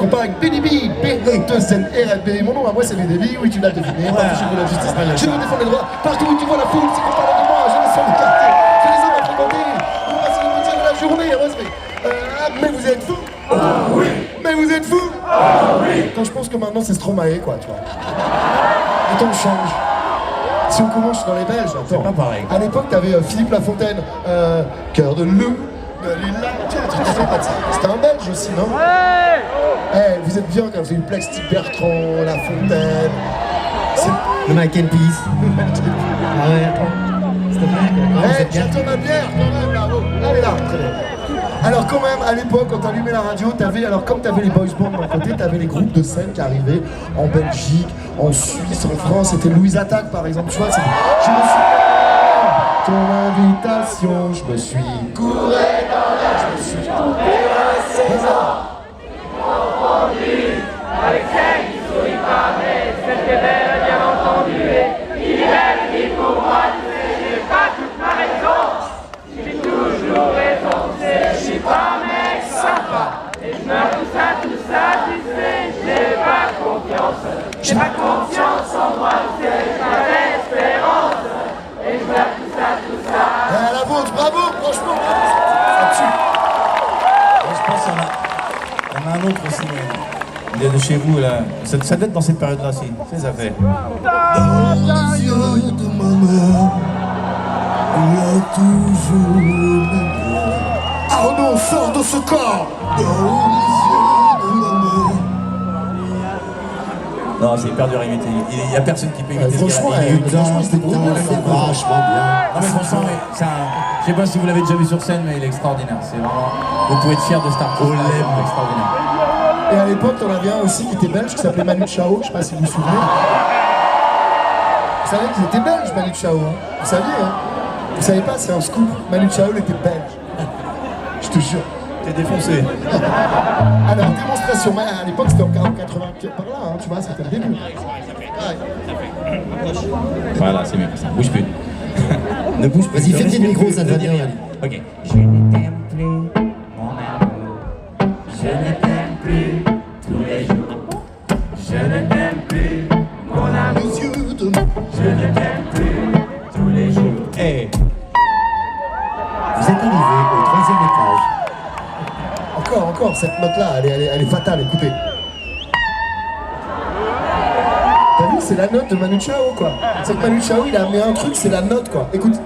qu'on part avec Benny B, B2ZRLB. Mon nom à moi c'est Benny B, oui tu l'as deviné. Je veux la justice, je veux défendre les droits. Partout où tu vois la foule, c'est qu'on parle de moi. Je les sens du quartier, je les aime à fréquenter. On passe le métier de la journée, moi c'est. Mais vous êtes fous? Oh oui. Mais vous êtes fous? Oh oui. Quand je pense que maintenant c'est Stromae quoi, tu vois. Le temps change. Si on commence dans les Belges, attends. C'est pas pareil. À l'époque, t'avais Philippe Lafontaine, Cœur de loup. C'était un Belge aussi, non? Ouais. Eh, vous êtes bien quand vous avez eu Plex, Bertrand, Lafontaine. Le Mike and Peace. Ah ouais, attends. S'il te plaît. Eh, tiens-toi ma bière quand même, là-haut. Allez là, très bien. Alors quand même, à l'époque, quand t'allumais la radio, comme t'avais les boys bands d'un côté, t'avais les groupes de scène qui arrivaient en Belgique, en Suisse, en France. C'était Louise Attaque, par exemple, tu vois. Je me suis... Ton invitation, je me suis couré dans l'air, je me suis tombé à 16 ans. Confondu avec celle qui sourit pas, mais celle qui est belle, bien entendu. Et il est belle, dit pour moi, tu sais, j'ai pas toute ma raison. J'ai toujours raison, tu sais, je suis pas un mec sympa. Et je meurs tout ça, tu sais, j'ai pas confiance. J'ai pas confiance en moi, tu sais, j'ai pas d'espérance. Et je meurs tout ça. Eh, la vôtre, bravo, franchement, Je pense qu'il y en a un autre aussi. Il est de chez vous là. Ça doit être dans cette période-là aussi. C'est ça fait. Dans les yeux de ma mère, il y a toujours le même rêve. Arnaud, sors de ce corps. Dans les yeux de ma mère. Non, c'est hyper dur à imiter. Il y a personne qui peut imiter ce franchement, Franchement, c'était vachement bien. Non mais franchement, je sais pas si vous l'avez déjà vu sur scène, mais il est extraordinaire. C'est vraiment... Vous pouvez être fier de cet artiste. Extraordinaire. Et à l'époque, t'en avais un aussi qui était belge, qui s'appelait Manu Chao, je sais pas si vous vous souvenez. Vous savez qu'il était belge, Manu Chao, hein. Vous saviez, hein. Vous savez pas, c'est un scoop. Manu Chao, il était belge. Je te jure. T'es défoncé. Alors, démonstration, mais à l'époque, c'était en 80 par là, hein, tu vois, c'était le début. Voilà, c'est mieux comme ça. Bouge plus. Ne bouge pas. Vas-y, fais tes micros, ça te va bien. Ok. Je ne t'aime plus, mon amour. Je ne t'aime plus tous les jours. Je ne t'aime plus, mon amour. Je ne t'aime plus tous les jours. Hey. Vous êtes arrivé au 3e étage. Encore, cette note-là, elle est fatale, écoutez. T'as vu, c'est la note de Manu Chao, quoi. C'est que Manu Chao, il a amené un truc, c'est la note, quoi. Écoute.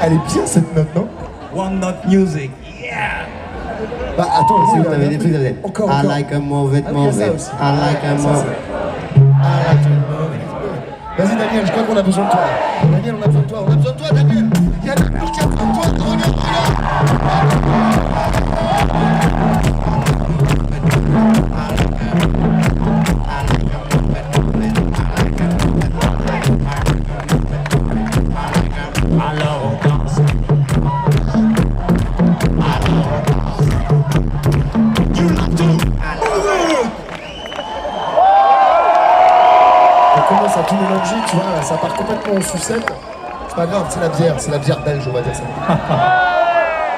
Elle est bien, cette note, non? One Note Music. Bah, attends, Si oui, vous avez des trucs, vous avez Encore. I like a move it, Ah oui, il y a move ça it. aussi. I like a Ça, move c'est- Vas-y, Daniel, je crois qu'on a besoin de toi. Daniel, on a besoin de toi, Daniel. Il y a des gens qui ont besoin de toi, regarde. Alors on danse. On commence à tout mélanger, tu vois, ça part complètement en sucette. C'est pas grave, c'est la bière belge, on va dire ça.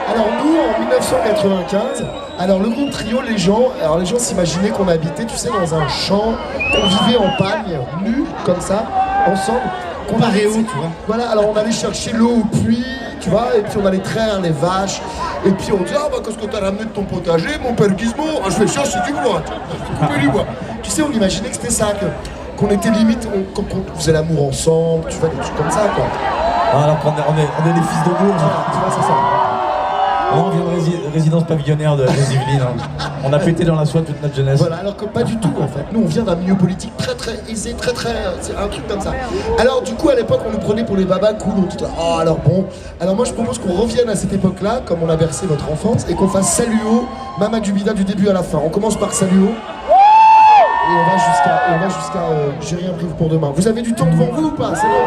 Alors nous, en 1995, alors le groupe Trio, les gens s'imaginaient qu'on habitait, tu sais, dans un champ, qu'on vivait en pagne, nus, comme ça, ensemble. Qu'on allait où, tu vois. Voilà, alors on allait chercher l'eau au puits, tu vois, et puis on allait traire les vaches, et puis on disait, ah bah qu'est-ce que t'as ramené de ton potager, mon père Gizmo? Ah, je fais chercher du bois, coupé du bois. Tu sais, on imaginait que c'était ça, qu'on était limite, qu'on faisait l'amour ensemble, tu vois, des trucs comme ça, quoi. Alors qu'on est des fils de bourge. Tu vois, c'est ça. On vient de résidence pavillonnaire de des Yvelines. On a pété dans la soie toute notre jeunesse. Voilà, alors que pas du tout en fait. Nous on vient d'un milieu politique très aisé, c'est un truc comme ça. Alors du coup à l'époque on nous prenait pour les babas cool, on dit oh alors bon. Alors moi je propose qu'on revienne à cette époque-là, comme on a bercé notre enfance, et qu'on fasse Saluo, Mama Dubida du début à la fin. On commence par Saluo. Et on va jusqu'à J'ai rien pris pour demain. Vous avez du temps devant vous ou pas? C'est bon.